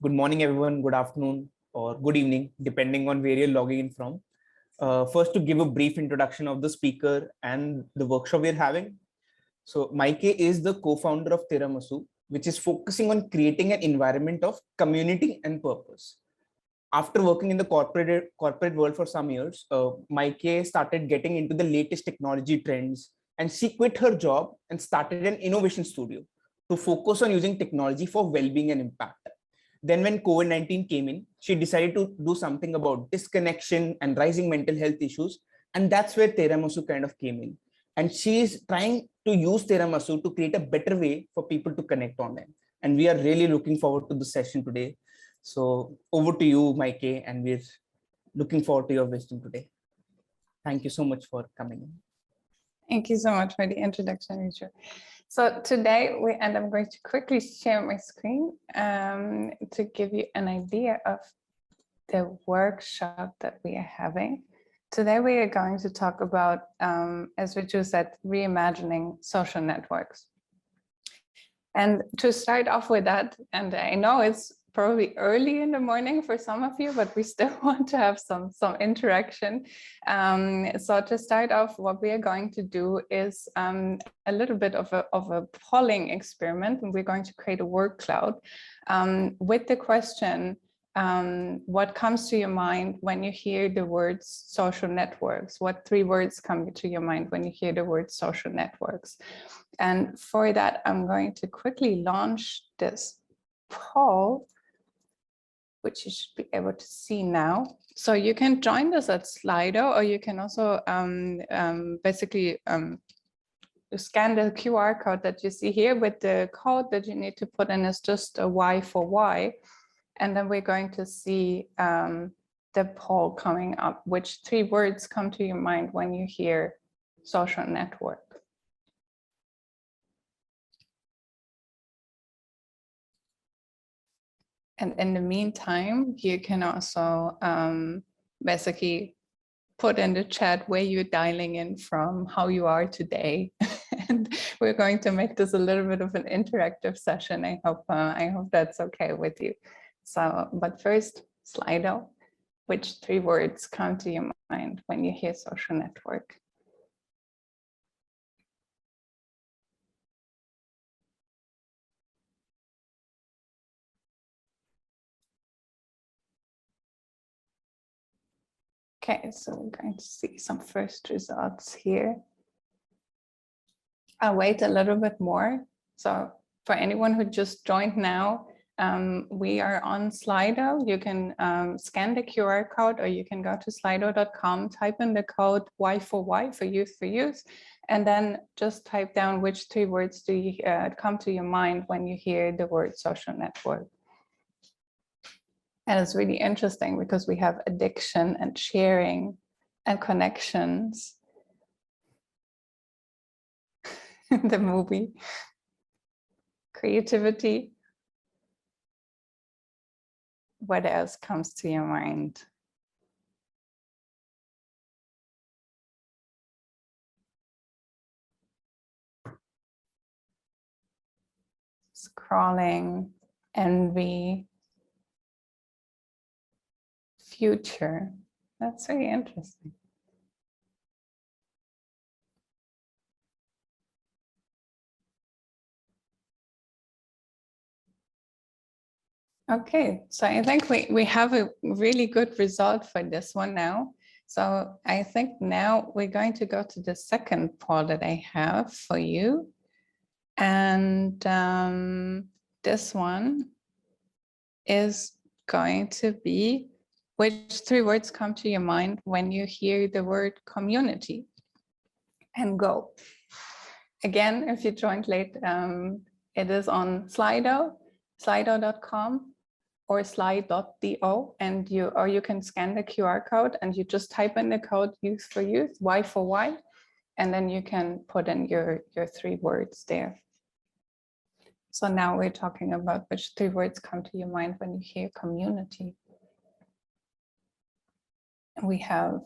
Good morning, everyone. Good afternoon or good evening, depending on where you're logging in from. First, to give a brief introduction of the speaker and the workshop we're having. So, Mike is the co-founder of Tiramisu, which is focusing on creating an environment of community and purpose. After working in the corporate world for some years, Mike started getting into the latest technology trends, and she quit her job and started an innovation studio to focus on using technology for well-being and impact. Then when COVID-19 came in, she decided to do something about disconnection and rising mental health issues. And that's where Tiramisu kind of came in. And she is trying to use Tiramisu to create a better way for people to connect online. And we are really looking forward to the session today. So over to you, Mike, and we're looking forward to your wisdom today. Thank you so much for coming in. Thank you so much for the introduction, Richard. So today, I'm going to quickly share my screen to give you an idea of the workshop that we are having. Today, we are going to talk about, as Richard said, reimagining social networks. And to start off with that, and I know it's probably early in the morning for some of you, but we still want to have some interaction. So to start off, what we are going to do is a little bit of a polling experiment, and we're going to create a word cloud with the question, what comes to your mind when you hear the words social networks? What 3 words come to your mind when you hear the word social networks? And for that, I'm going to quickly launch this poll, which you should be able to see now. So you can join us at Slido, or you can also basically scan the QR code that you see here. With the code that you need to put in is just a Y4Y. And then we're going to see the poll coming up. Which 3 words come to your mind when you hear social network? And in the meantime, you can also basically put in the chat where you're dialing in from, how you are today. And we're going to make this a little bit of an interactive session. I hope that's okay with you. So, but first, Slido, which 3 words come to your mind when you hear social network? Okay, so we're going to see some first results here. I'll wait a little bit more. So for anyone who just joined now, we are on Slido. You can scan the QR code, or you can go to slido.com, type in the code Y4Y for youth, and then just type down which 3 words do you come to your mind when you hear the word social network. And it's really interesting because we have addiction and sharing and connections. The movie, creativity. What else comes to your mind? Scrolling, envy, future. That's very interesting. Okay, so I think we have a really good result for this one now. So I think now we're going to go to the second poll that I have for you. And this one is going to be, which 3 words come to your mind when you hear the word community? And go. Again, if you joined late, it is on Slido, slido.com or slide.do, and you can scan the QR code and you just type in the code youth for youth, Y4Y, and then you can put in your 3 words there. So now we're talking about which 3 words come to your mind when you hear community. We have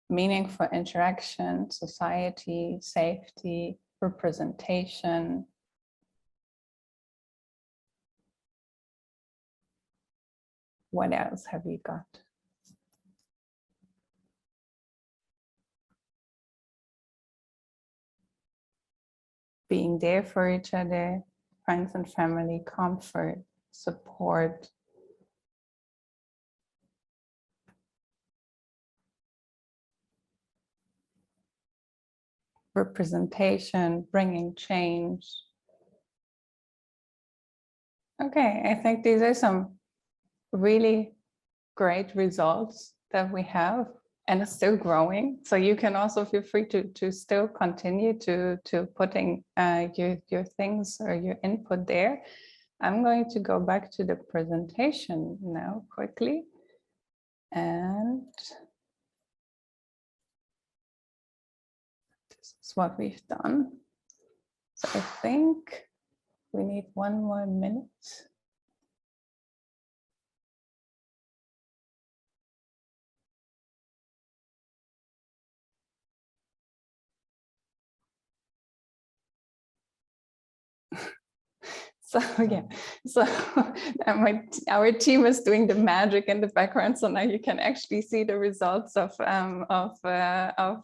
meaningful interaction, society, safety, representation, what else have you got? Being there for each other, friends and family, comfort, support. Representation, bringing change. Okay, I think these are some really great results that we have, and it's still growing. So you can also feel free to still continue to putting your things or your input there. I'm going to go back to the presentation now quickly. And this is what we've done. So I think we need 1 more minute. So yeah, so our team is doing the magic in the background. So now you can actually see the results of the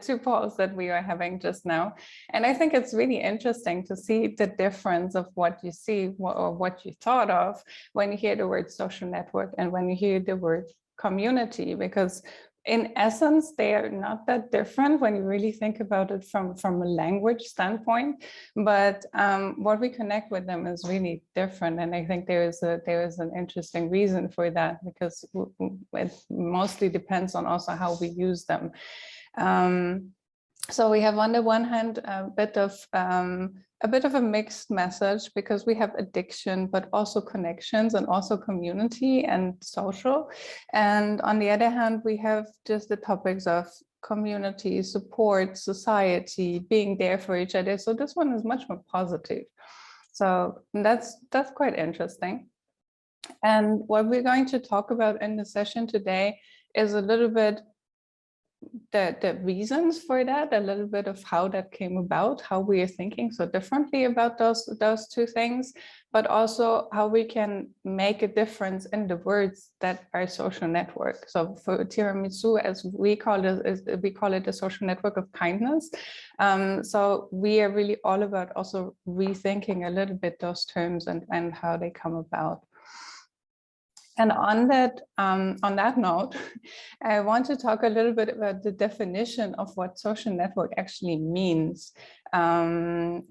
2 polls that we are having just now. And I think it's really interesting to see the difference of what you see or what you thought of when you hear the word social network and when you hear the word community, because in essence, they are not that different when you really think about it from a language standpoint, but what we connect with them is really different. And I think there is an interesting reason for that, because it mostly depends on also how we use them. So we have on the one hand a bit of a mixed message, because we have addiction, but also connections and also community and social. And on the other hand, we have just the topics of community, support, society, being there for each other. So this one is much more positive. So that's quite interesting. And what we're going to talk about in the session today is a little bit the reasons for that, a little bit of how that came about, how we are thinking so differently about those 2 things, but also how we can make a difference in the words that are social network. So for Tiramisu, as we call it a social network of kindness. So we are really all about also rethinking a little bit those terms and how they come about. And on that note, I want to talk a little bit about the definition of what social network actually means. And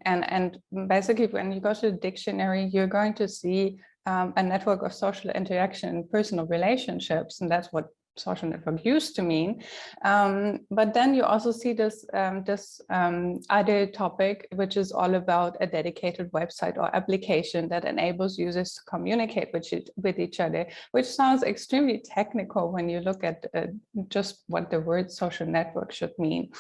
basically, when you go to the dictionary, you're going to see a network of social interaction and personal relationships, and that's what social network used to mean. But then you also see this other topic, which is all about a dedicated website or application that enables users to communicate with each other, which sounds extremely technical when you look at just what the word social network should mean.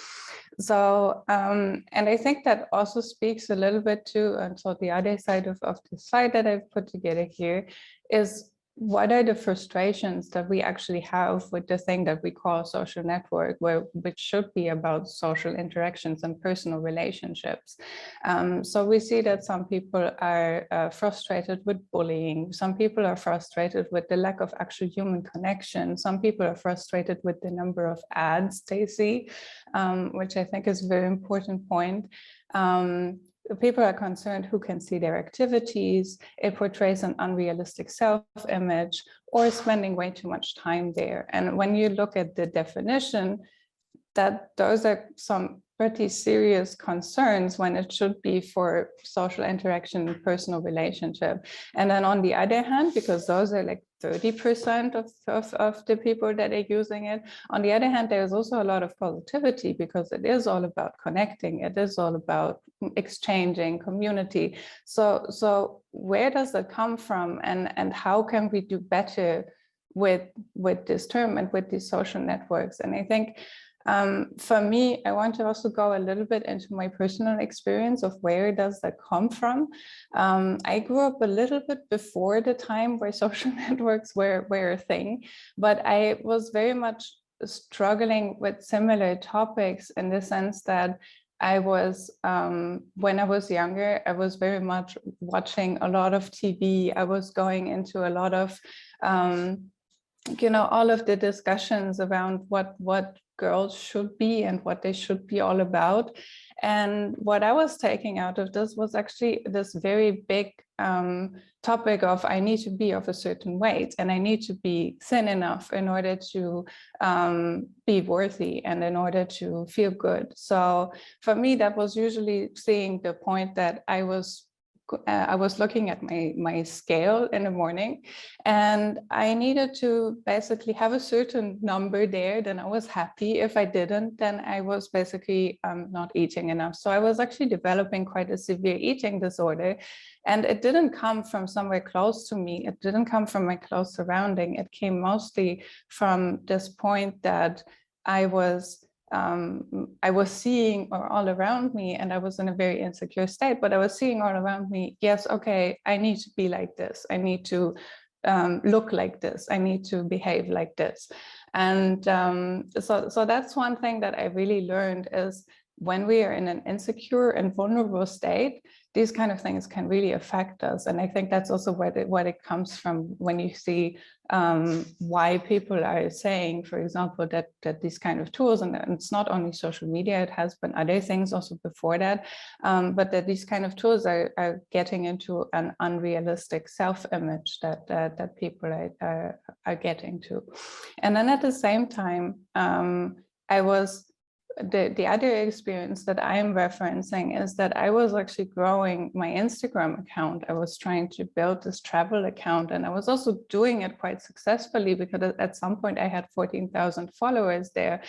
So, and I think that also speaks a little bit to, and so the other side of the slide that I've put together here is, what are the frustrations that we actually have with the thing that we call social network, which should be about social interactions and personal relationships. So we see that some people are frustrated with bullying. Some people are frustrated with the lack of actual human connection. Some people are frustrated with the number of ads they see, which I think is a very important point. People are concerned who can see their activities. It portrays an unrealistic self-image, or spending way too much time there. And when you look at the definition, that those are some pretty serious concerns when it should be for social interaction and personal relationship. And then on the other hand, because those are like 30% of the people that are using it, on the other hand, there's also a lot of positivity, because it is all about connecting. It is all about exchanging, community. So where does that come from, and how can we do better with this term and with these social networks? And I think for me, I want to also go a little bit into my personal experience of where does that come from. I grew up a little bit before the time where social networks were a thing, but I was very much struggling with similar topics, in the sense that I was, when I was younger, I was very much watching a lot of TV. I was going into a lot of, all of the discussions around what girls should be and what they should be all about. And what I was taking out of this was actually this very big topic of I need to be of a certain weight and I need to be thin enough in order to be worthy and in order to feel good. So for me, that was usually seeing the point that I was looking at my scale in the morning, and I needed to basically have a certain number there. Then I was happy. If I didn't, then I was basically not eating enough. So I was actually developing quite a severe eating disorder. And it didn't come from somewhere close to me. It didn't come from my close surrounding. It came mostly from this point that I was seeing all around me, and I was in a very insecure state, but I was seeing all around me, yes, okay, I need to be like this. I need to look like this. I need to behave like this. And so that's one thing that I really learned is when we are in an insecure and vulnerable state, these kind of things can really affect us. And I think that's also what it comes from when you see why people are saying, for example, that these kind of tools, and it's not only social media, it has been other things also before that, but that these kind of tools are getting into an unrealistic self-image that people are getting to. And then at the same time, I was the other experience that I'm referencing is that I was actually growing my Instagram account. I was trying to build this travel account, and I was also doing it quite successfully because at some point I had 14,000 followers there.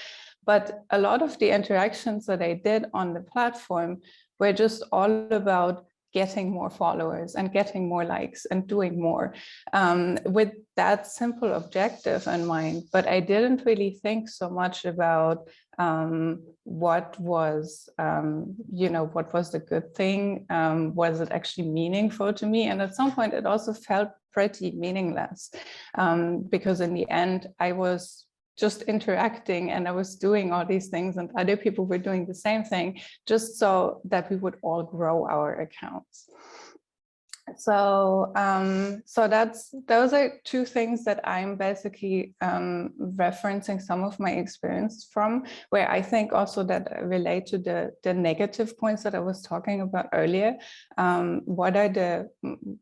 But a lot of the interactions that I did on the platform were just all about getting more followers and getting more likes and doing more with that simple objective in mind. But I didn't really think so much about what was the good thing? Was it actually meaningful to me? And at some point it also felt pretty meaningless because in the end I was just interacting and I was doing all these things and other people were doing the same thing just so that we would all grow our accounts. So those are two things that I'm basically referencing some of my experience from, where I think also that relate to the negative points that I was talking about earlier.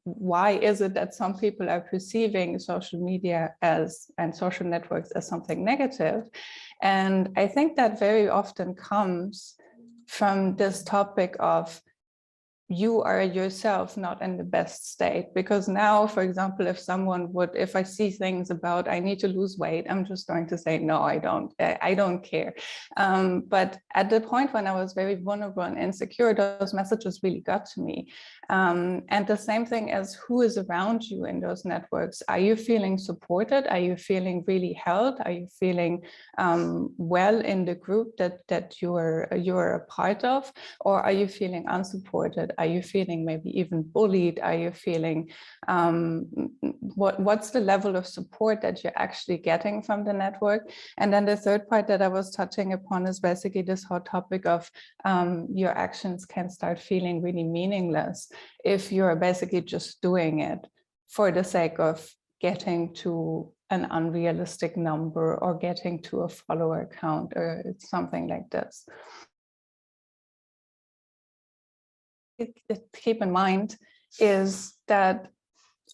Why is it that some people are perceiving social media and social networks as something negative? And I think that very often comes from this topic of you are yourself not in the best state. Because now, for example, if I see things about I need to lose weight, I'm just going to say, no, I don't care. But at the point when I was very vulnerable and insecure, those messages really got to me. And the same thing as who is around you in those networks. Are you feeling supported? Are you feeling really held? Are you feeling well in the group that you're a part of? Or are you feeling unsupported? Are you feeling maybe even bullied? Are you feeling, what's the level of support that you're actually getting from the network? And then the third part that I was touching upon is basically this whole topic of your actions can start feeling really meaningless if you're basically just doing it for the sake of getting to an unrealistic number or getting to a follower count or something like this. To keep in mind is that,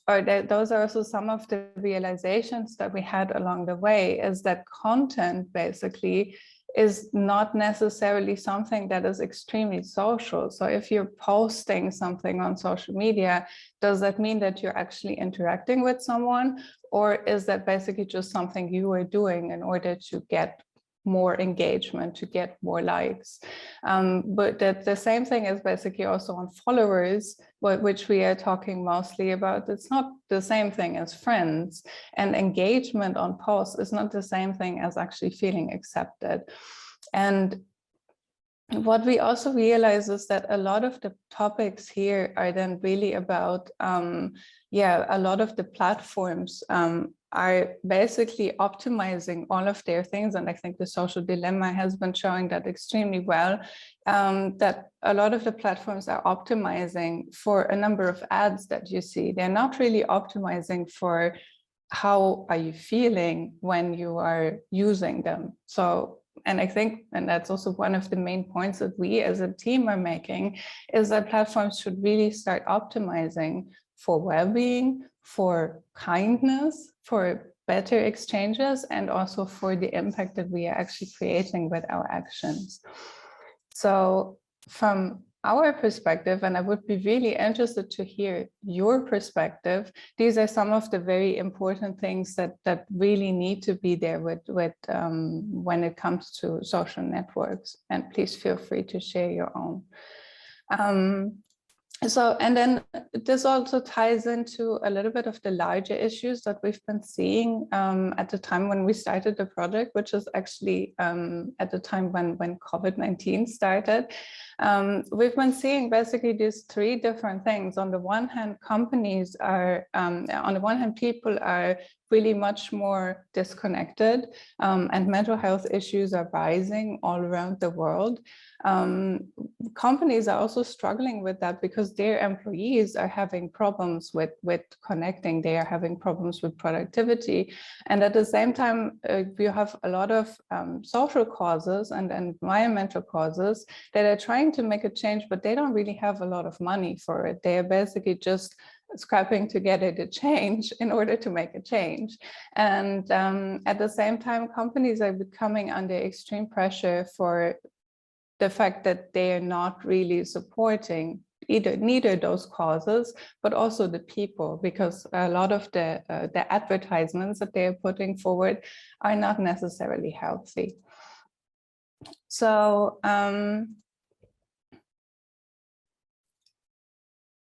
those are also some of the realizations that we had along the way, is that content basically is not necessarily something that is extremely social. So if you're posting something on social media, does that mean that you're actually interacting with someone? Or is that basically just something you are doing in order to get more engagement, to get more likes? But the same thing is basically also on followers, which we are talking mostly about. It's not the same thing as friends, and engagement on posts is not the same thing as actually feeling accepted. And what we also realize is that a lot of the topics here are then really about, a lot of the platforms are basically optimizing all of their things. And I think the social dilemma has been showing that extremely well, that a lot of the platforms are optimizing for a number of ads that you see. They're not really optimizing for how are you feeling when you are using them. So, and I think, and that's also one of the main points that we as a team are making, is that platforms should really start optimizing for well-being, for kindness, for better exchanges, and also for the impact that we are actually creating with our actions. So from our perspective, and I would be really interested to hear your perspective, these are some of the very important things that really need to be there with when it comes to social networks. And please feel free to share your own. So, and then this also ties into a little bit of the larger issues that we've been seeing at the time when we started the project, which is actually at the time when COVID-19 started. We've been seeing basically these three different things. On the one hand, companies are, on the one hand, people are really much more disconnected, and mental health issues are rising all around the world. Companies are also struggling with that because their employees are having problems with connecting. They are having problems with productivity. And at the same time, we have a lot of social causes and environmental causes that are trying to make a change, but they don't really have a lot of money for it. They are basically just scrapping together the change in order to make a change. And at the same time, companies are becoming under extreme pressure for the fact that they are not really supporting neither those causes, but also the people, because a lot of the advertisements that they are putting forward are not necessarily healthy. So,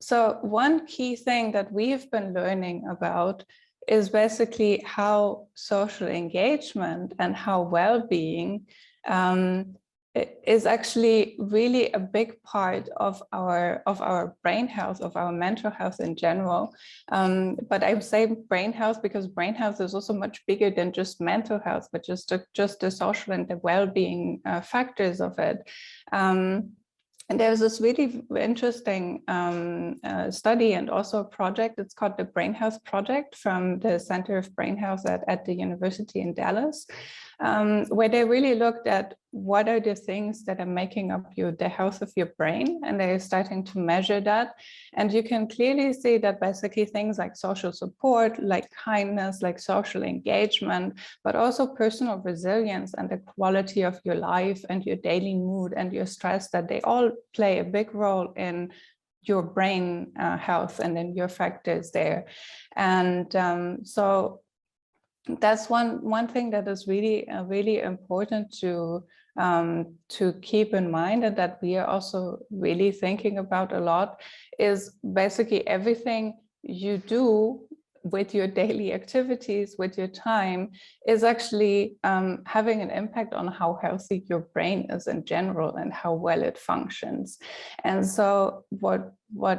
so one key thing that we've been learning about is basically how social engagement and how well-being is actually really a big part of our brain health, of our mental health in general. But I say brain health because brain health is also much bigger than just mental health, but just the social and the well-being factors of it. And there's this really interesting study and also a project. It's called the Brain Health Project from the Center of Brain Health at the University in Dallas, where they really looked at what are the things that are making up the health of your brain, and they're starting to measure that. And you can clearly see that basically things like social support, like kindness, like social engagement, but also personal resilience and the quality of your life and your daily mood and your stress, that they all play a big role in your brain health and in your factors there. And so that's one thing that is really really important to keep in mind, and that we are also really thinking about a lot, is basically everything you do with your daily activities, with your time, is actually having an impact on how healthy your brain is in general and how well it functions. And so what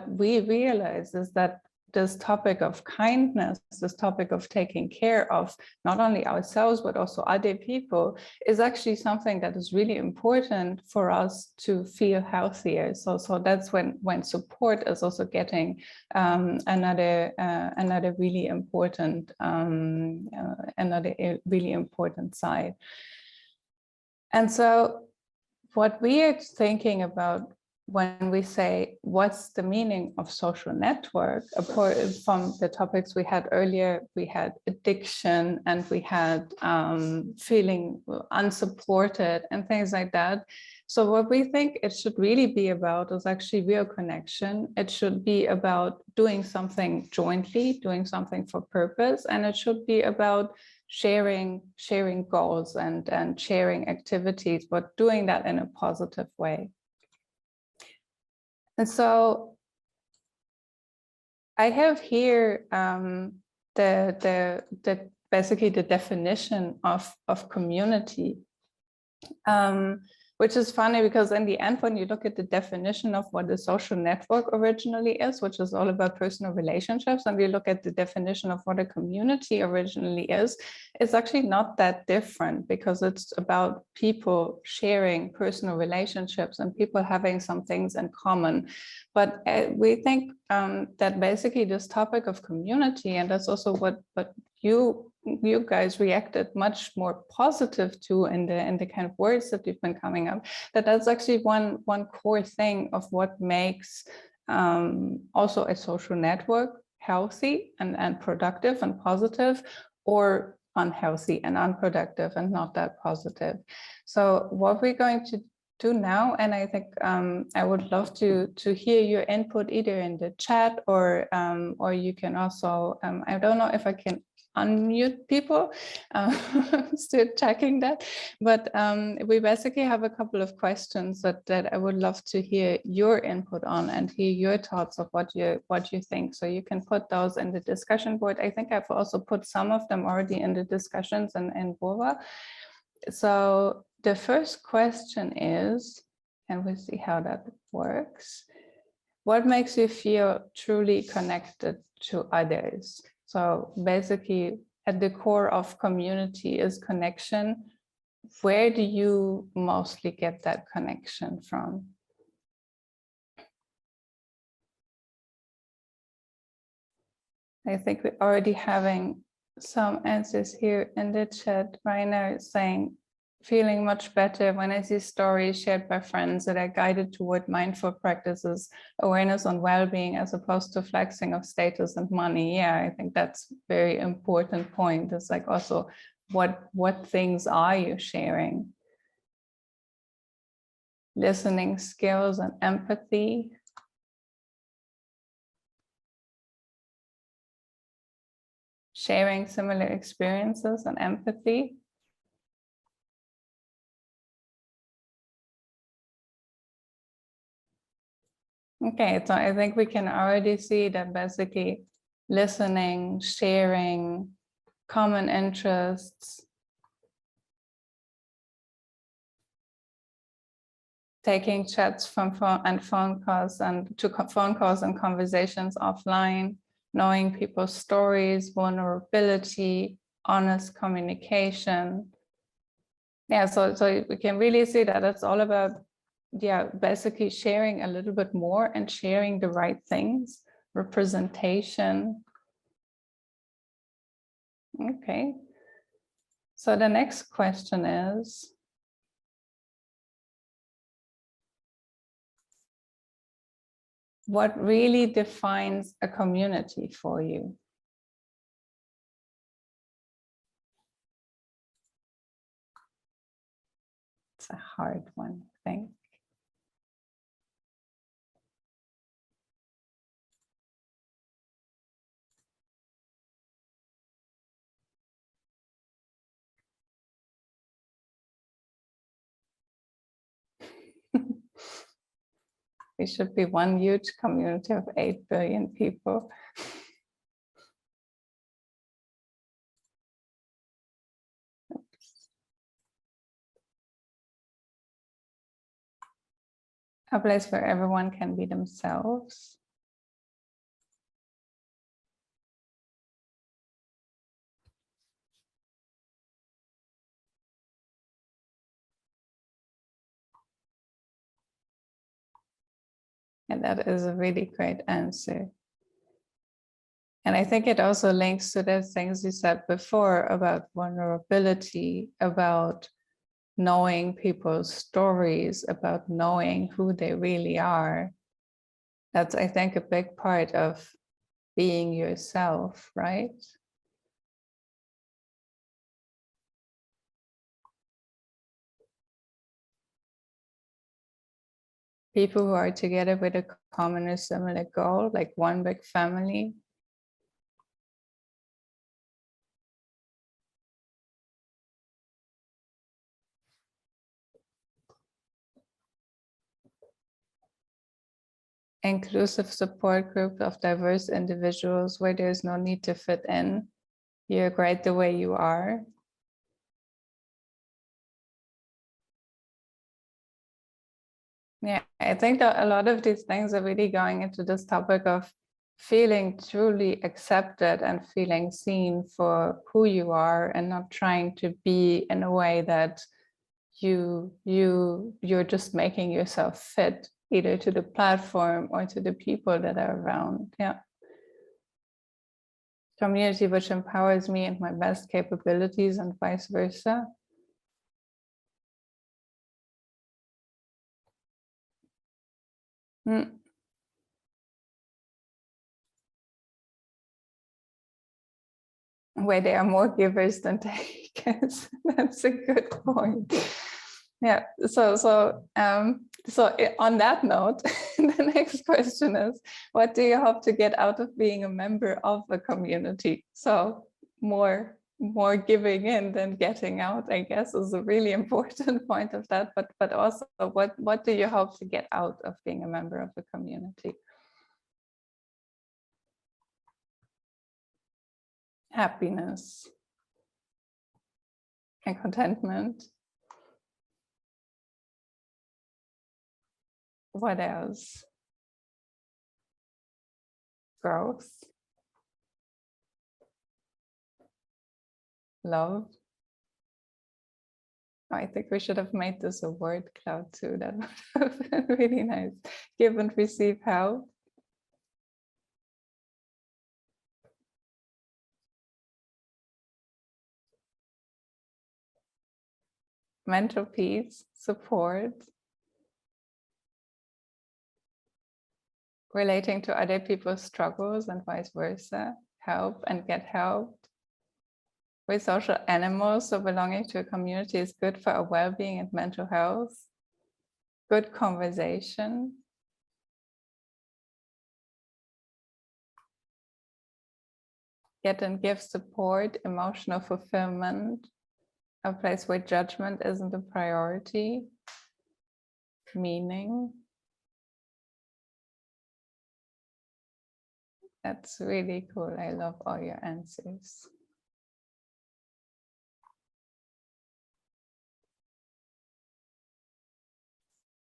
we realize is that this topic of kindness, this topic of taking care of not only ourselves, but also other people, is actually something that is really important for us to feel healthier. So that's when support is also getting another really important side. And so what we are thinking about when we say, what's the meaning of social network? From the topics we had earlier, we had addiction and we had feeling unsupported and things like that. So what we think it should really be about is actually real connection. It should be about doing something jointly, doing something for purpose, and it should be about sharing goals and sharing activities, but doing that in a positive way. And so I have here basically the definition of community. Which is funny because in the end, when you look at the definition of what a social network originally is, which is all about personal relationships, and we look at the definition of what a community originally is, it's actually not that different, because it's about people sharing personal relationships and people having some things in common. But we think that basically this topic of community, and that's also what you guys reacted much more positive to in the kind of words that you've been coming up, that's actually one core thing of what makes also a social network healthy and productive and positive, or unhealthy and unproductive and not that positive. So what we're going to do now, and I think I would love to hear your input either in the chat or you can also, I don't know if I can unmute people, still checking that, but we basically have a couple of questions that I would love to hear your input on and hear your thoughts of what you think. So you can put those in the discussion board. I think I've also put some of them already in the discussions in Vova. So the first question is, and we'll see how that works, what makes you feel truly connected to others? So basically, at the core of community is connection. Where do you mostly get that connection from? I think we're already having some answers here in the chat. Rainer is saying, feeling much better when I see stories shared by friends that are guided toward mindful practices, awareness on well-being, as opposed to flexing of status and money. Yeah, I think that's a very important point. It's like also what things are you sharing? Listening skills and empathy. Sharing similar experiences and empathy. Okay, so I think we can already see that basically listening, sharing, common interests, taking chats from phone calls and conversations offline, knowing people's stories, vulnerability, honest communication. Yeah, so we can really see that it's all about, yeah, basically sharing a little bit more and sharing the right things, representation. Okay. So the next question is, what really defines a community for you? It's a hard one, I think. We should be one huge community of 8 billion people. A place where everyone can be themselves. And that is a really great answer. And I think it also links to the things you said before about vulnerability, about knowing people's stories, about knowing who they really are. That's, I think, a big part of being yourself, right? People who are together with a common or similar goal, like one big family. Inclusive support group of diverse individuals where there's no need to fit in. You're great the way you are. Yeah, I think that a lot of these things are really going into this topic of feeling truly accepted and feeling seen for who you are, and not trying to be in a way that you're just making yourself fit either to the platform or to the people that are around. Yeah. Community which empowers me and my best capabilities, and vice versa. Where there are more givers than takers. That's a good point. Yeah. So on that note, the next question is, what do you hope to get out of being a member of a community? So more giving in than getting out, I guess, is a really important point of that. But also, what do you hope to get out of being a member of a community? Happiness and contentment. What else? Growth. Love. Oh, I think we should have made this a word cloud too. That would have been really nice. Give and receive help. Mental peace, support. Relating to other people's struggles and vice versa. Help and get helped. We're social animals, so belonging to a community is good for our well-being and mental health. Good conversation. Get and give support, emotional fulfillment. A place where judgment isn't a priority. Meaning. That's really cool. I love all your answers.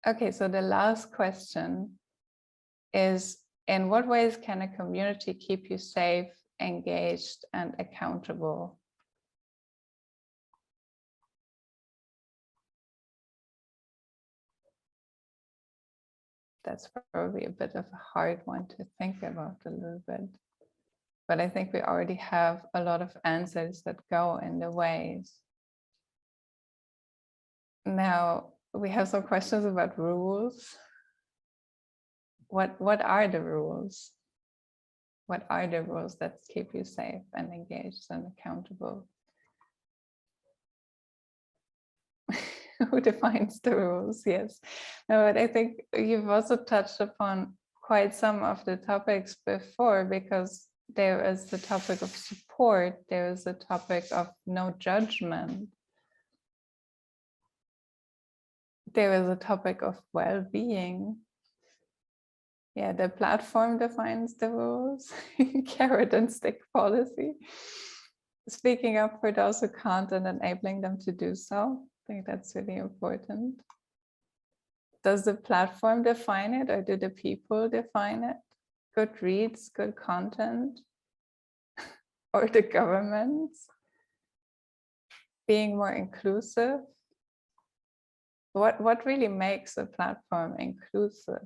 Okay, so the last question is, in what ways can a community keep you safe, engaged, and accountable? That's probably a bit of a hard one to think about a little bit. But I think we already have a lot of answers that go in the ways. Now, we have some questions about rules. What are the rules? What are the rules that keep you safe and engaged and accountable? Who defines the rules? Yes. No, but I think you've also touched upon quite some of the topics before, because there is the topic of support, there is the topic of no judgment, there is a topic of well-being. Yeah, the platform defines the rules, carrot and stick policy. Speaking up for those who can't and enabling them to do so. I think that's really important. Does the platform define it, or do the people define it? Good reads, good content, or the governments? Being more inclusive. What really makes a platform inclusive?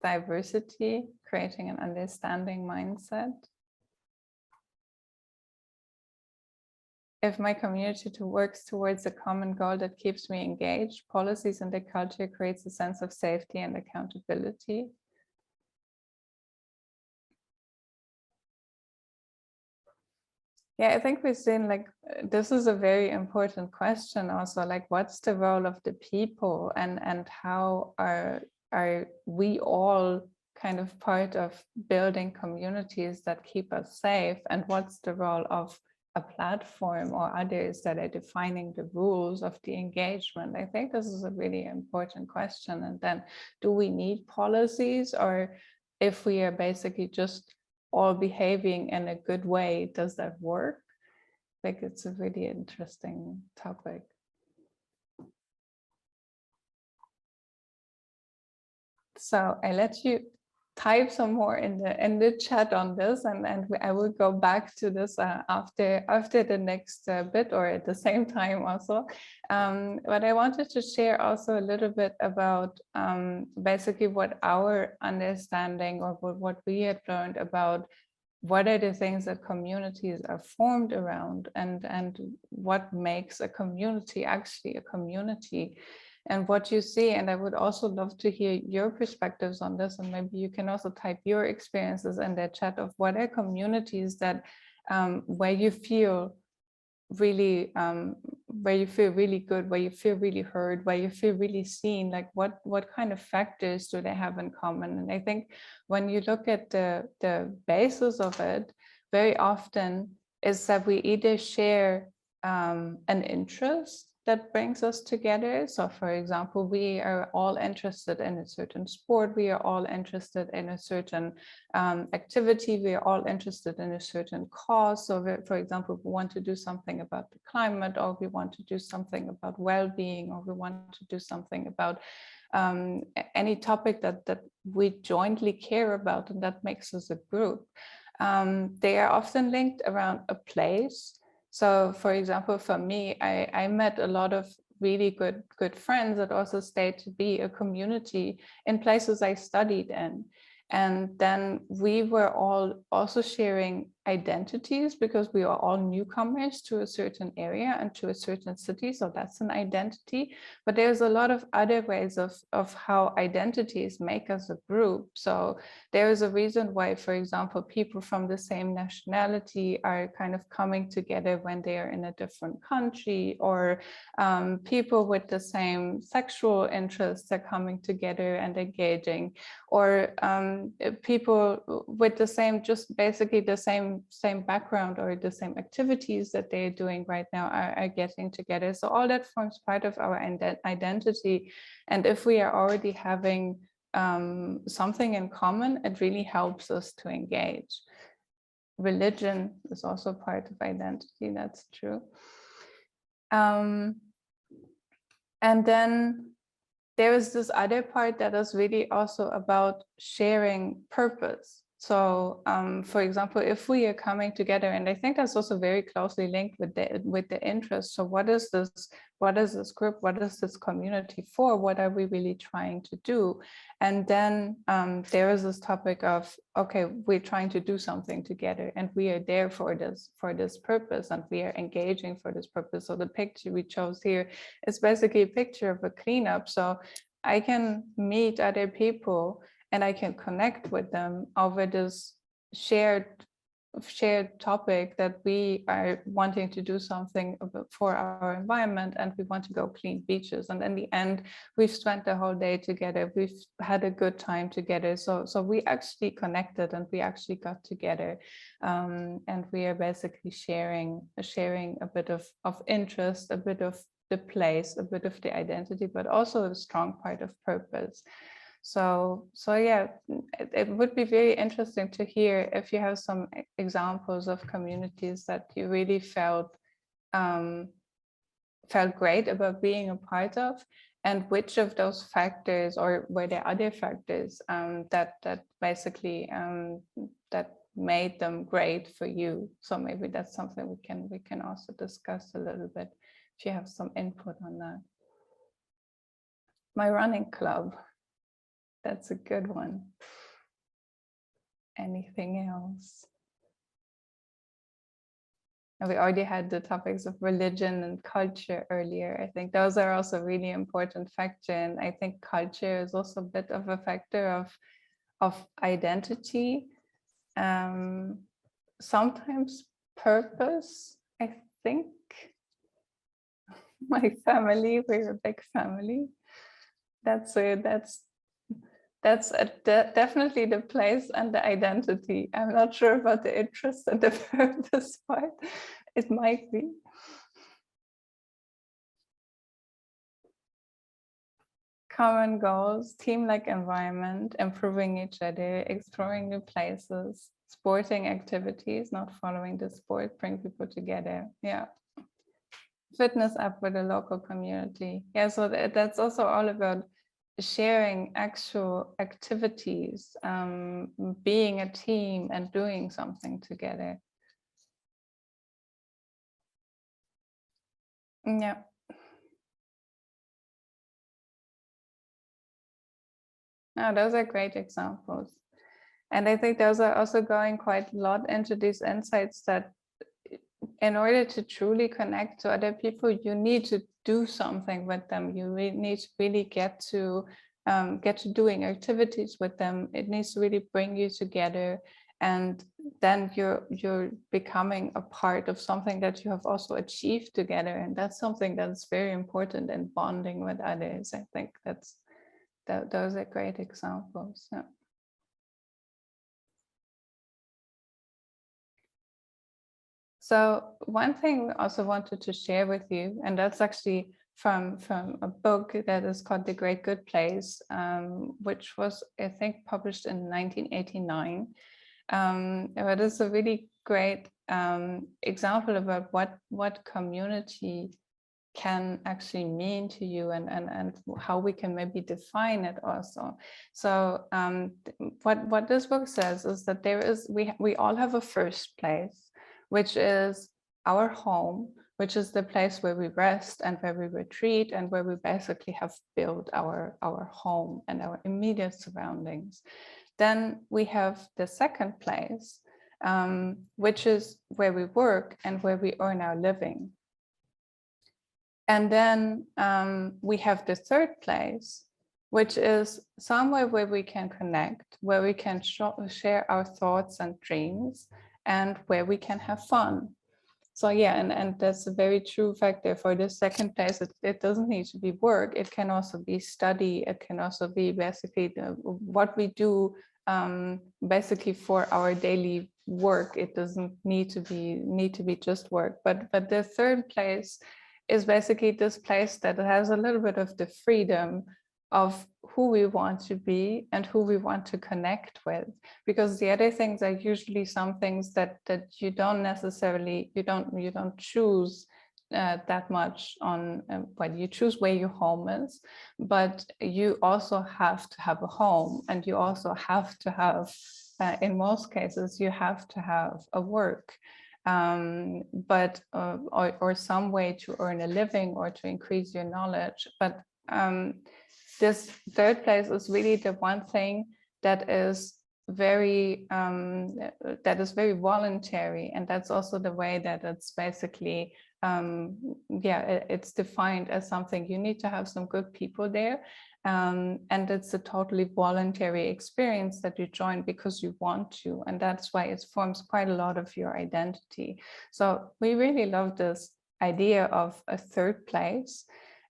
Diversity, creating an understanding mindset. If my community works towards a common goal that keeps me engaged, policies and the culture creates a sense of safety and accountability. Yeah, I think we've seen, like, this is a very important question also, like, what's the role of the people, and how are we all kind of part of building communities that keep us safe, and what's the role of a platform or others that are defining the rules of the engagement? I think this is a really important question. And then, do we need policies, or if we are basically just all behaving in a good way, does that work? like it's a really interesting topic. So I let you type some more in the chat on this, and I will go back to this after the next bit, or at the same time also. But I wanted to share also a little bit about basically what our understanding, or what we had learned about what are the things that communities are formed around, and what makes a community actually a community. And what you see, and I would also love to hear your perspectives on this, and maybe you can also type your experiences in the chat of what are communities that where you feel really good, where you feel really heard, where you feel really seen, like what kind of factors do they have in common. And I think when you look at the basis of it, very often is that we either share an interest that brings us together. So for example, we are all interested in a certain sport, we are all interested in a certain activity, we are all interested in a certain cause. So for example, we want to do something about the climate, or we want to do something about well-being, or we want to do something about any topic that we jointly care about, and that makes us a group. They are often linked around a place. So for example, for me, I met a lot of really good friends that also stayed to be a community in places I studied in. And then we were all also sharing identities, because we are all newcomers to a certain area and to a certain city. So that's an identity. But there's a lot of other ways of how identities make us a group. So there is a reason why, for example, people from the same nationality are kind of coming together when they are in a different country, or people with the same sexual interests are coming together and engaging, or people with the same, just basically the same background or the same activities that they're doing right now are getting together. So all that forms part of our identity. And if we are already having something in common, it really helps us to engage. Religion is also part of identity, that's true. And then there is this other part that is really also about sharing purpose. So for example, if we are coming together, and I think that's also very closely linked with the interest. So what is this group? What is this community for? What are we really trying to do? And then there is this topic of, okay, we're trying to do something together, and we are there for this purpose, and we are engaging for this purpose. So the picture we chose here is basically a picture of a cleanup. So I can meet other people and I can connect with them over this shared topic, that we are wanting to do something for our environment, and we want to go clean beaches. And in the end, we've spent the whole day together. We've had a good time together. So we actually connected, and we actually got together, and we are basically sharing a bit of interest, a bit of the place, a bit of the identity, but also a strong part of purpose. So yeah, it would be very interesting to hear if you have some examples of communities that you really felt great about being a part of, and which of those factors, or were there other factors that basically that made them great for you. So maybe that's something we can also discuss a little bit, if you have some input on that. My running club. That's a good one. Anything else? And we already had the topics of religion and culture earlier. I think those are also really important factors. And I think culture is also a bit of a factor of identity. Sometimes purpose, I think. My family, we're a big family. That's definitely the place and the identity. I'm not sure about the interest and the purpose part. It might be. Common goals, team-like environment, improving each other, exploring new places. sporting activities, not following the sport, bring people together. Yeah. Fitness up with a local community. Yeah, so that's also all about sharing actual activities, being a team and doing something together. Yeah. No, those are great examples. And I think those are also going quite a lot into these insights that in order to truly connect to other people, you need to do something with them. You need to really get to doing activities with them. It needs to really bring you together, and then you're becoming a part of something that you have also achieved together. And that's something that's very important in bonding with others. I think those are great examples. Yeah. So one thing we also wanted to share with you, and that's actually from a book that is called The Great Good Place, which was, I think, published in 1989. It is a really great example about what community can actually mean to you, and how we can maybe define it also. So what this book says is that we all have a first place, which is our home, which is the place where we rest and where we retreat and where we basically have built our home and our immediate surroundings. Then we have the second place, which is where we work and where we earn our living. And then we have the third place, which is somewhere where we can connect, where we can share our thoughts and dreams, and where we can have fun. So yeah, and that's a very true factor for the second place. It doesn't need to be work. It can also be study. It can also be basically what we do basically for our daily work. It doesn't need to be just work. But the third place is basically this place that has a little bit of the freedom of who we want to be and who we want to connect with, because the other things are usually some things that you don't necessarily, you don't choose that much on, but you choose where your home is, but you also have to have a home, and you also have to have, in most cases, you have to have a work. But or some way to earn a living or to increase your knowledge. But this third place is really the one thing that is very voluntary, and that's also the way that it's basically it's defined as something. You need to have some good people there, and it's a totally voluntary experience that you join because you want to, and that's why it forms quite a lot of your identity. So we really love this idea of a third place.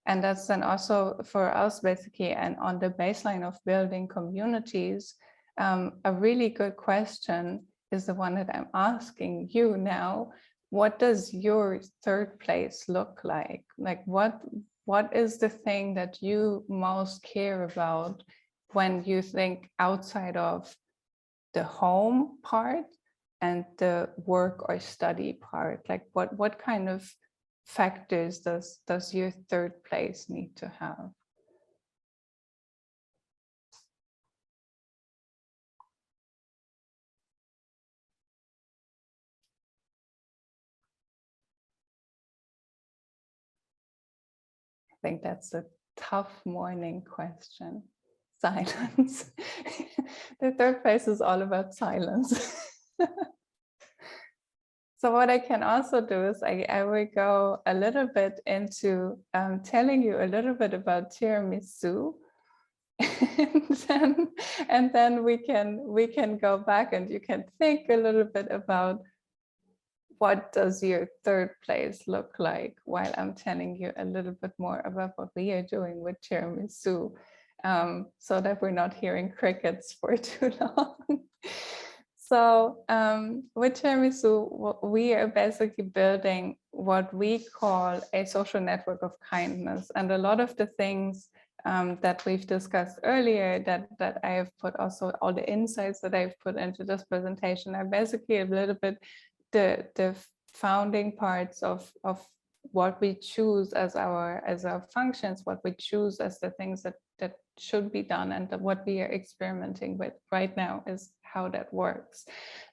And that's then also for us basically, and on the baseline of building communities, a really good question is the one that I'm asking you now. What does your third place look like? Like what is the thing that you most care about when you think outside of the home part and the work or study part? Like what kind of factors does your third place need to have? I think that's a tough morning question. Silence. The third place is all about silence. So what I can also do is I will go a little bit into telling you a little bit about tiramisu, and then we can go back and you can think a little bit about what does your third place look like while I'm telling you a little bit more about what we are doing with tiramisu, so that we're not hearing crickets for too long. So with Tiramisu, we are basically building what we call a social network of kindness. And a lot of the things that we've discussed earlier, that I have put also all the insights that I've put into this presentation are basically a little bit the founding parts of what we choose as our functions, what we choose as the things that should be done, and what we are experimenting with right now is how that works.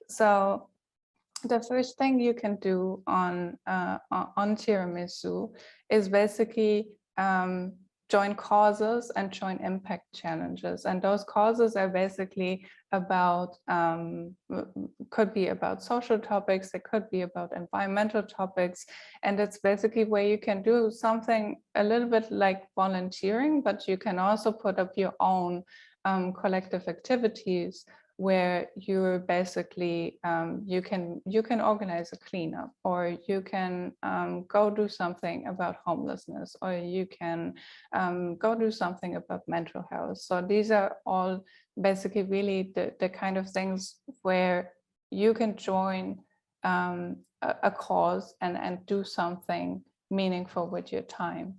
So the first thing you can do on Tiramisu is basically join causes and join impact challenges. And those causes are basically about, could be about social topics, it could be about environmental topics. And it's basically where you can do something a little bit like volunteering, but you can also put up your own collective activities where you're basically, you can organize a cleanup, or you can go do something about homelessness, or you can go do something about mental health. So these are all basically really the kind of things where you can join a cause and do something meaningful with your time.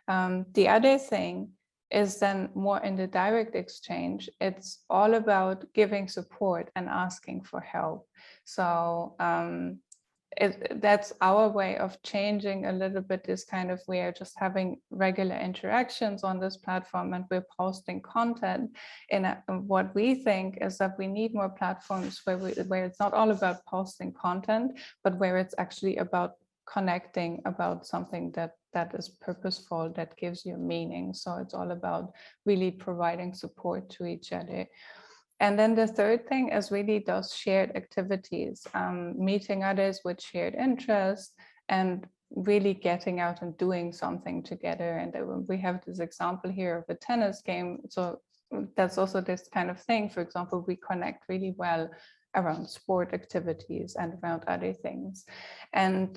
The other thing is then more in the direct exchange. It's all about giving support and asking for help. So that's our way of changing a little bit this kind of, we are just having regular interactions on this platform and we're posting content. And what we think is that we need more platforms where it's not all about posting content, but where it's actually about connecting about something that is purposeful, that gives you meaning. So it's all about really providing support to each other. And then the third thing is really those shared activities, meeting others with shared interests and really getting out and doing something together. And we have this example here of a tennis game. So that's also this kind of thing. For example, we connect really well around sport activities and around other things. And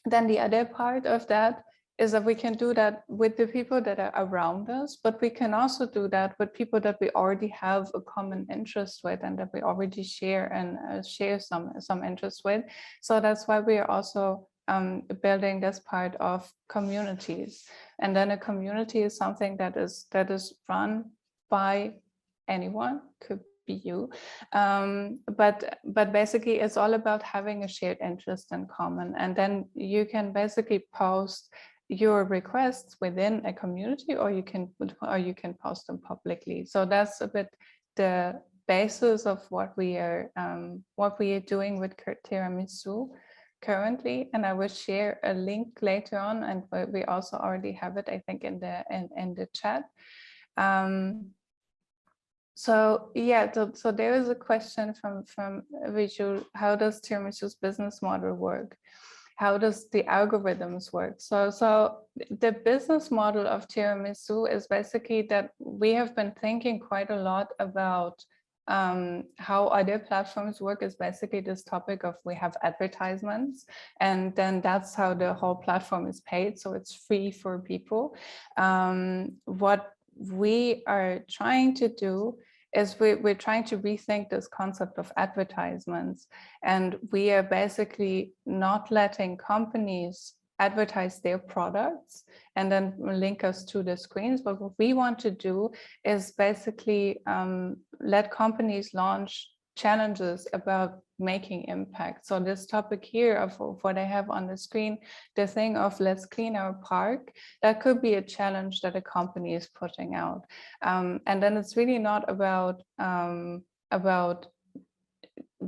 then the other part of that is that we can do that with the people that are around us, but we can also do that with people that we already have a common interest with and that we already share and share some interest with. So that's why we are also building this part of communities. And then a community is something that is run by anyone, could be you, but basically it's all about having a shared interest in common. And then you can basically post your requests within a community, or you can post them publicly. So that's a bit the basis of what we are doing with Tiramisu currently. And I will share a link later on, and we also already have it, I think, in the chat. So yeah, so there is a question from Vijay: how does Tiramisu's business model work? How does the algorithms work? So the business model of Tiramisu is basically that we have been thinking quite a lot about how other platforms work. Is basically this topic of, we have advertisements, and then that's how the whole platform is paid. So it's free for people. What we are trying to do is we're trying to rethink this concept of advertisements, and we are basically not letting companies advertise their products and then link us to the screens. But what we want to do is basically let companies launch challenges about making impact. So this topic here of what I have on the screen, the thing of let's clean our park, that could be a challenge that a company is putting out. And then it's really not about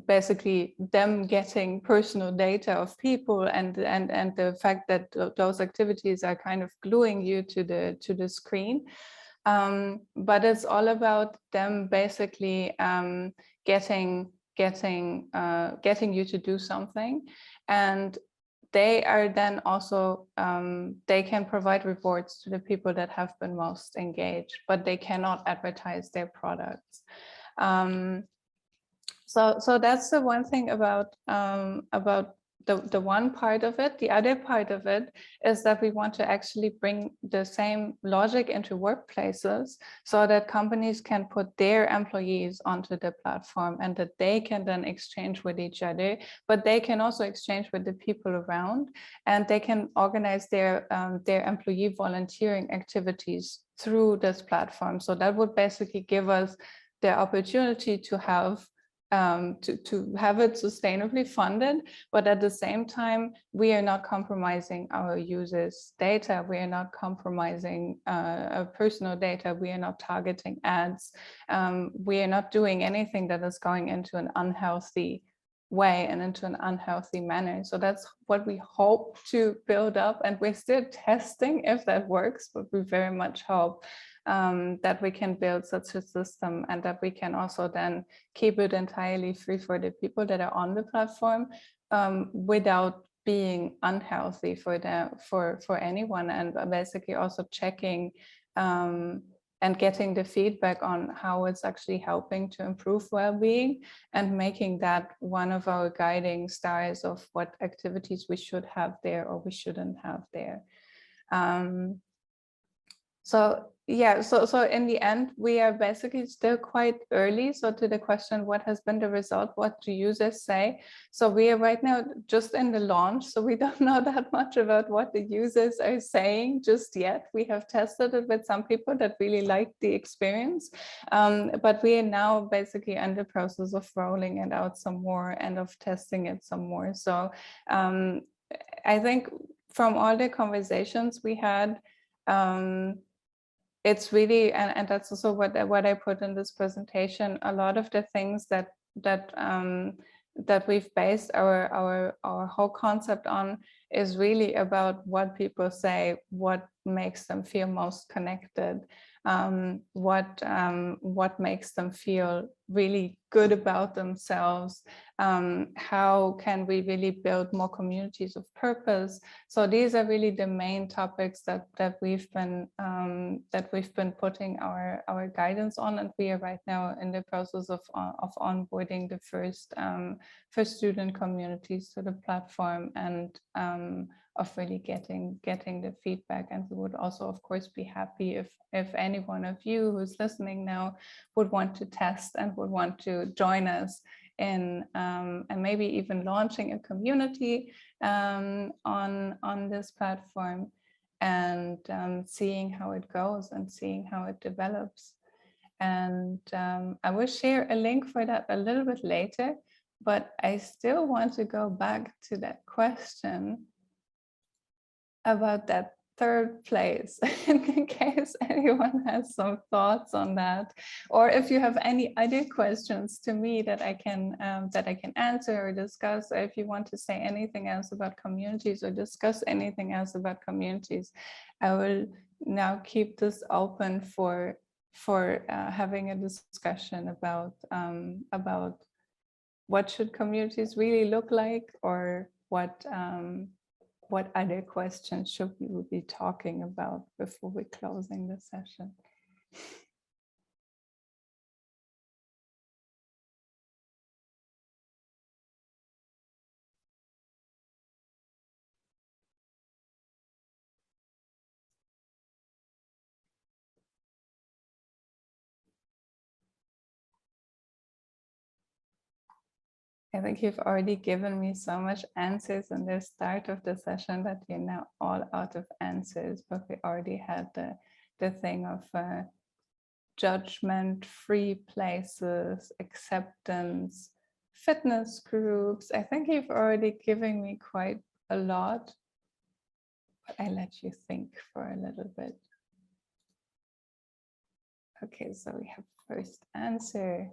basically them getting personal data of people and the fact that those activities are kind of gluing you to the screen. But it's all about them basically getting you to do something, and they are then also they can provide rewards to the people that have been most engaged, but they cannot advertise their products. So that's the one thing about the one part of it. The other part of it is that we want to actually bring the same logic into workplaces so that companies can put their employees onto the platform and that they can then exchange with each other, but they can also exchange with the people around, and they can organize their employee volunteering activities through this platform. So that would basically give us the opportunity to have it sustainably funded, but at the same time, we are not compromising our users' data. We are not compromising personal data. We are not targeting ads. We are not doing anything that is going into an unhealthy way and into an unhealthy manner. So that's what we hope to build up, and we're still testing if that works, but we very much hope that we can build such a system, and that we can also then keep it entirely free for the people that are on the platform, without being unhealthy for anyone, and basically also checking and getting the feedback on how it's actually helping to improve well-being, and making that one of our guiding stars of what activities we should have there or we shouldn't have there. So yeah, so in the end, we are basically still quite early. So to the question, what has been the result? What do users say? So we are right now just in the launch. So we don't know that much about what the users are saying just yet. We have tested it with some people that really liked the experience. But we are now basically in the process of rolling it out some more and of testing it some more. So I think from all the conversations we had, it's really, and that's also what I put in this presentation, a lot of the things that we've based our whole concept on is really about what people say, what makes them feel most connected, what makes them feel really good about themselves, how can we really build more communities of purpose. So these are really the main topics that we've been putting our guidance on, and we are right now in the process of onboarding the first student communities to the platform, and of really getting the feedback. And we would also, of course, be happy if any one of you who's listening now would want to test and would want to join us in and maybe even launching a community on this platform, and seeing how it goes and seeing how it develops. And I will share a link for that a little bit later, but I still want to go back to that question about that third place, in case anyone has some thoughts on that, or if you have any other questions to me that I can answer or discuss, or if you want to say anything else about communities or discuss anything else about communities, I will now keep this open for having a discussion about what should communities really look like, or what other questions should we be talking about before we're closing the session? I think you've already given me so much answers in the start of the session that you're now all out of answers, but we already had the thing of judgment-free places, acceptance, fitness groups. I think you've already given me quite a lot, but I let you think for a little bit. Okay, so we have first answer.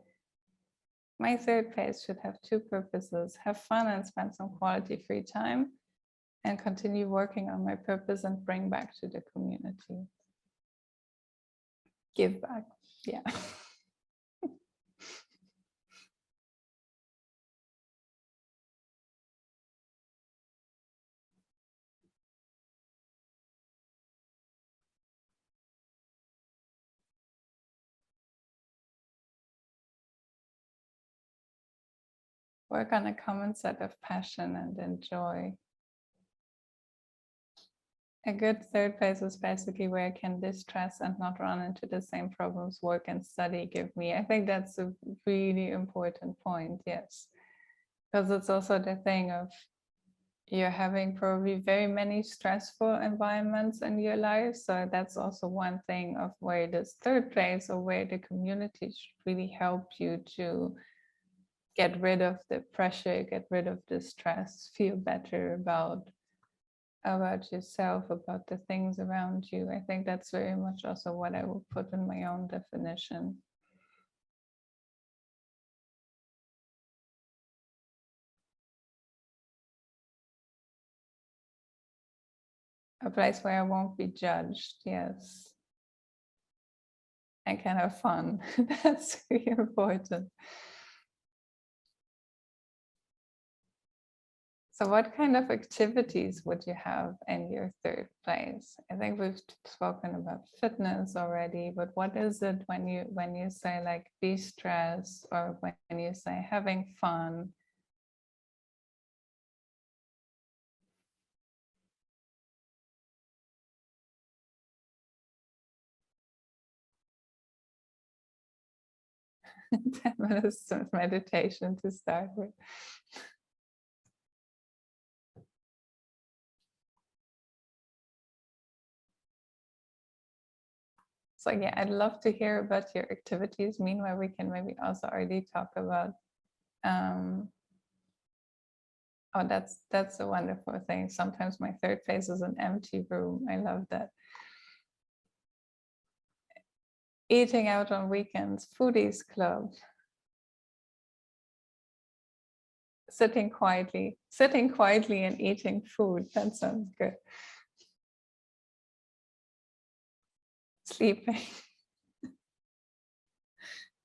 My third place should have two purposes: have fun and spend some quality free time, and continue working on my purpose and bring back to the community. Give back, yeah. work on a common set of passion and enjoy. A good third place is basically where I can distress and not run into the same problems work and study give me. I think that's a really important point, yes. Because it's also the thing of you're having probably very many stressful environments in your life. So that's also one thing of where this third place or where the community should really help you to get rid of the pressure, get rid of the stress, feel better about yourself, about the things around you. I think that's very much also what I would put in my own definition. A place where I won't be judged, yes. And can have fun. That's really important. So what kind of activities would you have in your third place? I think we've spoken about fitness already, but what is it when you say like de-stress, or when you say having fun? Ten minutes of meditation to start with. So yeah, I'd love to hear about your activities. Meanwhile, we can maybe also already talk about oh, that's a wonderful thing. Sometimes my third place is an empty room. I love that. Eating out on weekends, foodies club. Sitting quietly and eating food. That sounds good. Sleeping.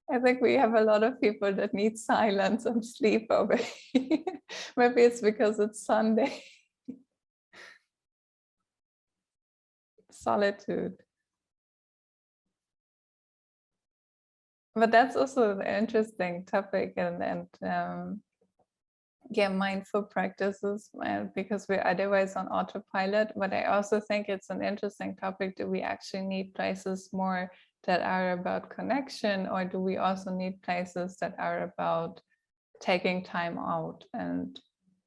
I think we have a lot of people that need silence and sleep over here. Maybe it's because it's Sunday. Solitude. But that's also an interesting topic, and yeah, mindful practices, because we're otherwise on autopilot. But I also think it's an interesting topic. Do we actually need places more that are about connection, or do we also need places that are about taking time out and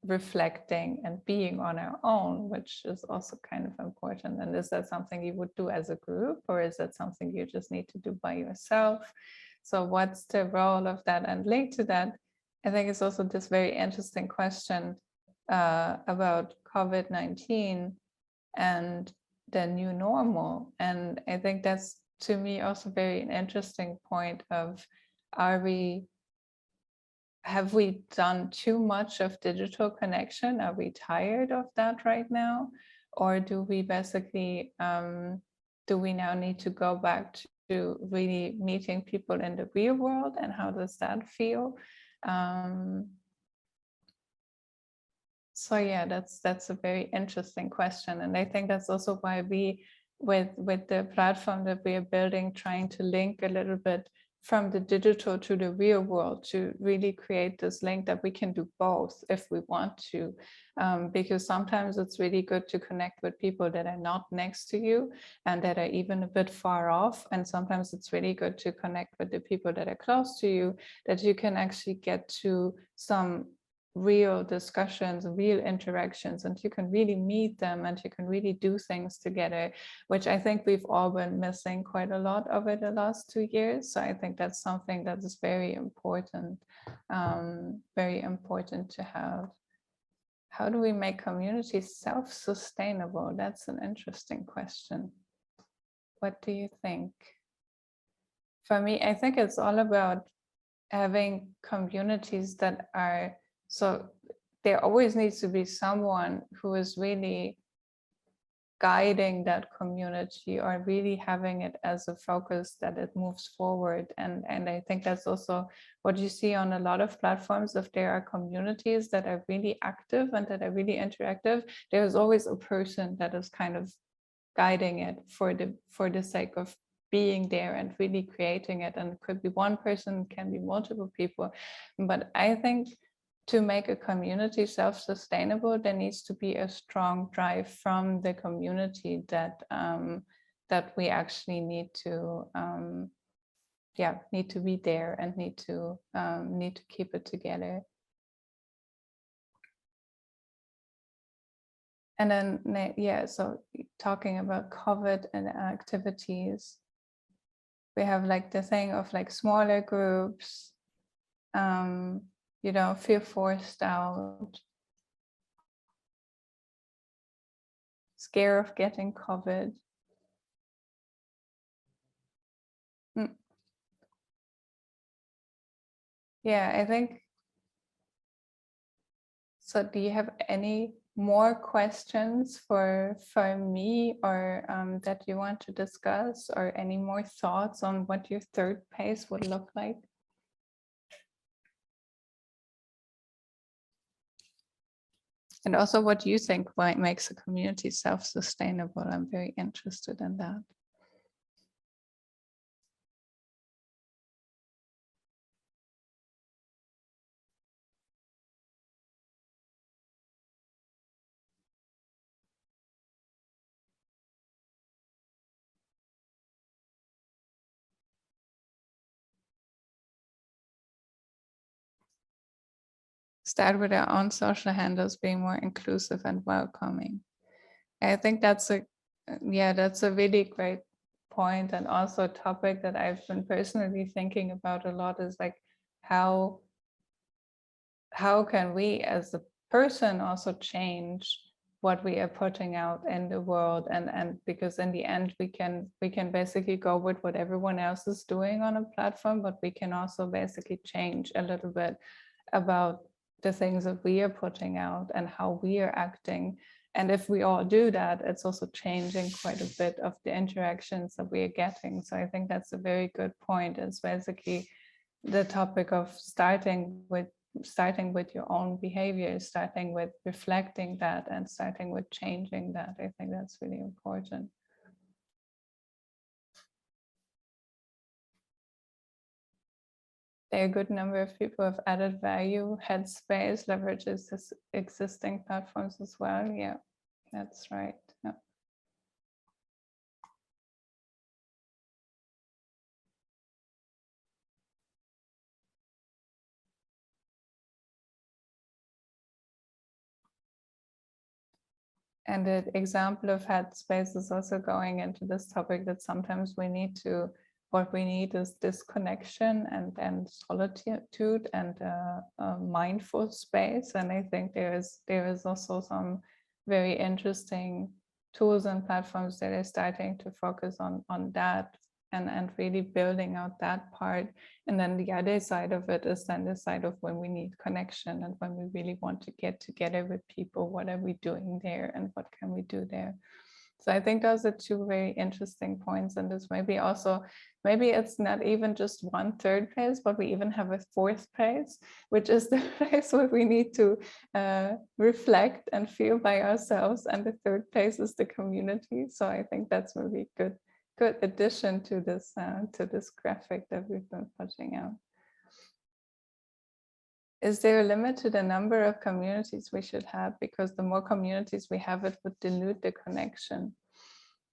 reflecting and being on our own, which is also kind of important? And is that something you would do as a group, or is that something you just need to do by yourself? So what's the role of that? And linked to that, I think it's also this very interesting question about COVID-19 and the new normal. And I think that's, to me, also very interesting point of, have we done too much of digital connection? Are we tired of that right now? Or do we basically, do we now need to go back to really meeting people in the real world? And how does that feel? So yeah, that's a very interesting question. And I think that's also why we, with the platform that we are building, trying to link a little bit from the digital to the real world, to really create this link that we can do both if we want to, because sometimes it's really good to connect with people that are not next to you and that are even a bit far off. And sometimes it's really good to connect with the people that are close to you, that you can actually get to some real discussions, real interactions, and you can really meet them and you can really do things together, which I think we've all been missing quite a lot over the last 2 years. So I think that's something that is very important to have. How do we make communities self-sustainable? That's an interesting question. What do you think? For me, I think it's all about having communities that are, so there always needs to be someone who is really guiding that community, or really having it as a focus that it moves forward. And I think that's also what you see on a lot of platforms. If there are communities that are really active and that are really interactive, there's always a person that is kind of guiding it for the sake of being there and really creating it. And it could be one person, can be multiple people. But I think to make a community self-sustainable, there needs to be a strong drive from the community that that we actually need to be there and need to keep it together. And then, so talking about COVID and activities, we have like the thing of like smaller groups, you don't feel forced out, scare of getting COVID. Yeah, I think so. Do you have any more questions for me, or that you want to discuss, or any more thoughts on what your third pace would look like? And also what you think makes a community self-sustainable. I'm very interested in that. Start with our own social handles being more inclusive and welcoming. I think that's a really great point, and also a topic that I've been personally thinking about a lot is like how can we as a person also change what we are putting out in the world, and because in the end we can basically go with what everyone else is doing on a platform, but we can also basically change a little bit about the things that we are putting out and how we are acting. And if we all do that, it's also changing quite a bit of the interactions that we are getting. So I think that's a very good point. It's basically the topic of starting with your own behavior, starting with reflecting that, and starting with changing that. I think that's really important. A good number of people have added value. Headspace leverages this existing platforms as well. Yeah, that's right. Yeah. And the example of Headspace is also going into this topic that sometimes what we need is disconnection and solitude and a mindful space. And I think there is also some very interesting tools and platforms that are starting to focus on that and really building out that part. And then the other side of it is then the side of when we need connection and when we really want to get together with people. What are we doing there and what can we do there? So I think those are two very interesting points. And this maybe it's not even just one third place, but we even have a fourth place, which is the place where we need to reflect and feel by ourselves. And the third place is the community. So I think that's really good addition to this graphic that we've been putting out. Is there a limit to the number of communities we should have? Because the more communities we have, it would dilute the connection.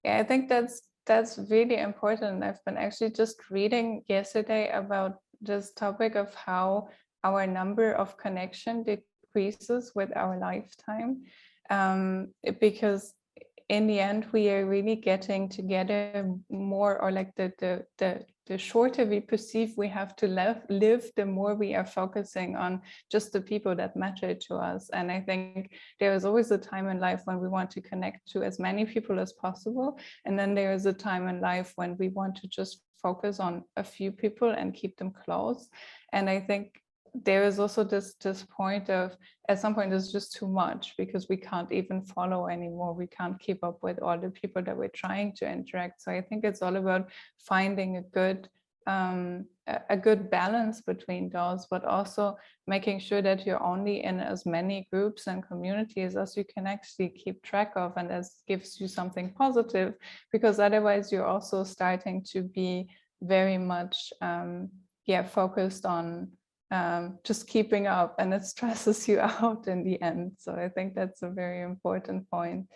Yeah, I think that's really important. I've been actually just reading yesterday about this topic of how our number of connection decreases with our lifetime, because in the end, we are really getting together more, or like the shorter we perceive we have to live, the more we are focusing on just the people that matter to us. And I think there is always a time in life when we want to connect to as many people as possible. And then there is a time in life when we want to just focus on a few people and keep them close. And I think there is also this point of, at some point it's just too much because we can't even follow anymore. We can't keep up with all the people that we're trying to interact. So I think it's all about finding a good balance between those, but also making sure that you're only in as many groups and communities as you can actually keep track of, and as gives you something positive, because otherwise you're also starting to be very much focused on just keeping up, and it stresses you out in the end. So I think that's a very important point.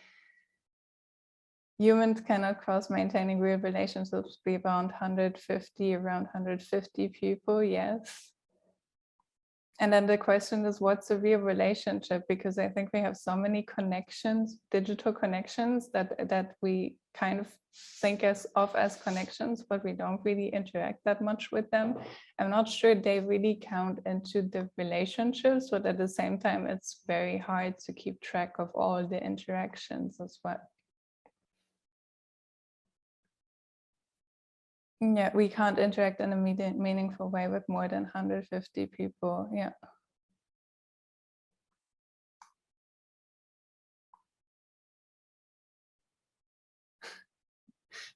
Humans cannot cross maintaining real relationships be around 150 people, yes. And then the question is, what's a real relationship? Because I think we have so many connections, digital connections, that we kind of think of as connections, but we don't really interact that much with them. I'm not sure they really count into the relationships, but at the same time, it's very hard to keep track of all the interactions as well. Yeah, we can't interact in a meaningful way with more than 150 people. Yeah.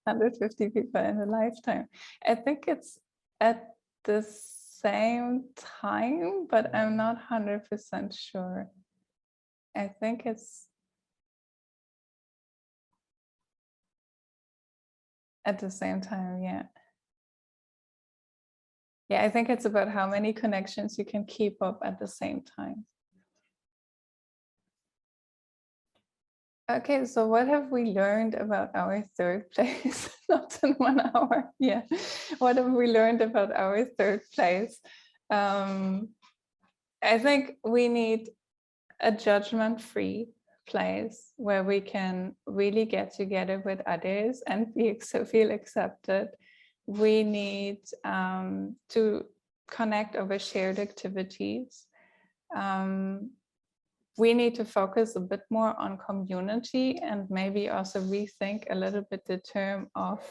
$150 people in a lifetime. I think it's at the same time, but I'm not 100% sure. I think it's at the same time, yeah. Yeah, I think it's about how many connections you can keep up at the same time. Okay, so what have we learned about our third place? Not in 1 hour, yeah. What have we learned about our third place? I think we need a judgment-free place where we can really get together with others and feel accepted. We need to connect over shared activities. We need to focus a bit more on community and maybe also rethink a little bit the term of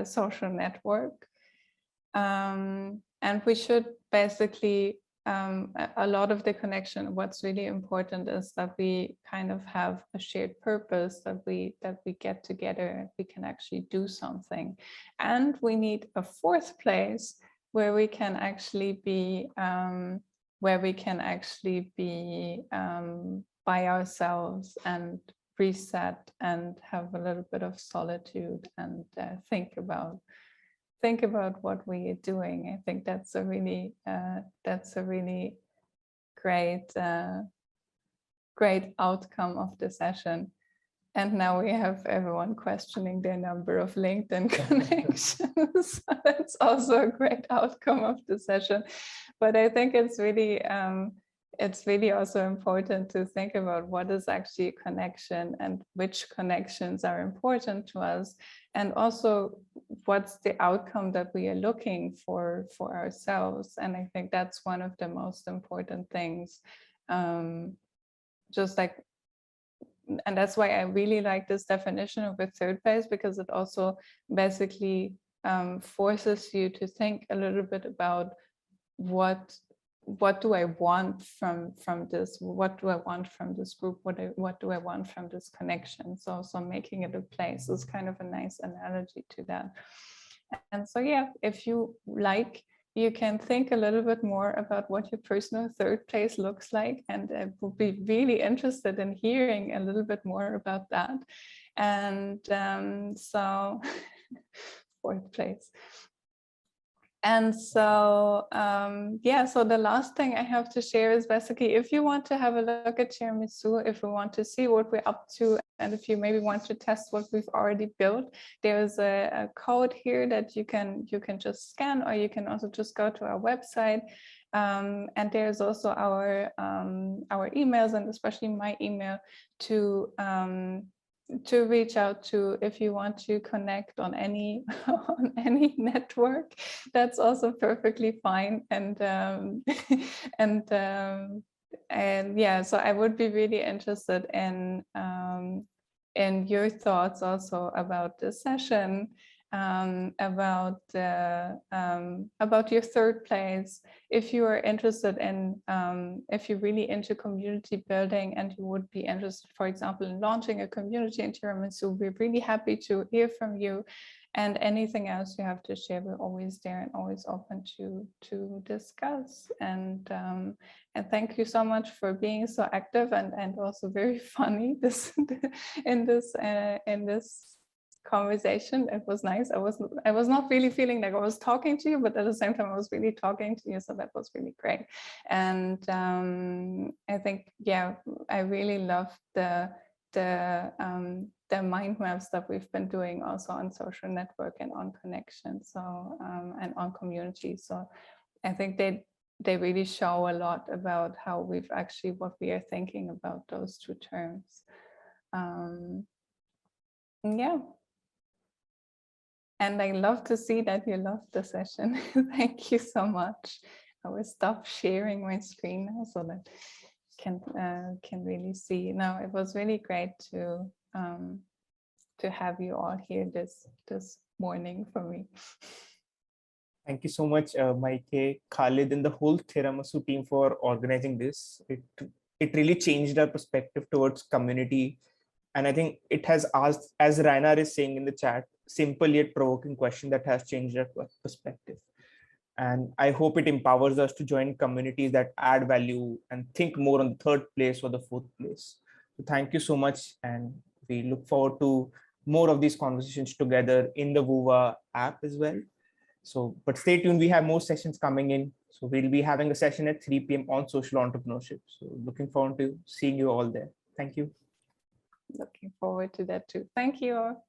social network. And we should basically, a lot of the connection, what's really important is that we kind of have a shared purpose, that we get together and we can actually do something. And we need a fourth place where we can actually be by ourselves and reset and have a little bit of solitude and think about what we are doing. I think that's a really great outcome of the session. And now we have everyone questioning their number of LinkedIn connections. That's also a great outcome of the session. But I think it's really also important to think about what is actually a connection and which connections are important to us, and also what's the outcome that we are looking for ourselves. And I think that's one of the most important things. And that's why I really like this definition of a third place, because it also basically forces you to think a little bit about what do I want from this? What do I want from this group? What do I want from this connection? So making it a place is kind of a nice analogy to that. And so, yeah, if you like, you can think a little bit more about what your personal third place looks like. And I would be really interested in hearing a little bit more about that. And so fourth place. And so, yeah, so the last thing I have to share is basically, if you want to have a look at Tiramisu, if you want to see what we're up to, and if you maybe want to test what we've already built, there's a code here that you can just scan, or you can also just go to our website. And there's also our emails, and especially my email, to reach out to if you want to connect on any network. That's also perfectly fine. And yeah, so I would be really interested in your thoughts also about this session, about your third place. If you are interested in, if you're really into community building and you would be interested, for example, in launching a community in Tiramisu, we're really happy to hear from you. And anything else you have to share, we're always there and always open to discuss. And thank you so much for being so active and also very funny in this conversation. It was nice. I was not really feeling like I was talking to you, but at the same time I was really talking to you, so that was really great. And I think, yeah, I really love the mind maps that we've been doing also on social network and on connection, so and on community. So I think they really show a lot about how we've actually, what we are thinking about those two terms. Yeah. And I love to see that you loved the session. Thank you so much. I will stop sharing my screen now so that can really see. No, it was really great to have you all here this morning for me. Thank you so much, Maike, Khalid, and the whole Tiramisu team for organizing this. It really changed our perspective towards community. And I think it has asked, as Rainer is saying in the chat, simple yet provoking question that has changed our perspective. And I hope it empowers us to join communities that add value and think more on the third place or the fourth place. So thank you so much. And we look forward to more of these conversations together in the WUWA app as well. So, but stay tuned. We have more sessions coming in. So we'll be having a session at 3 p.m. on social entrepreneurship. So looking forward to seeing you all there. Thank you. Looking forward to that too. Thank you all.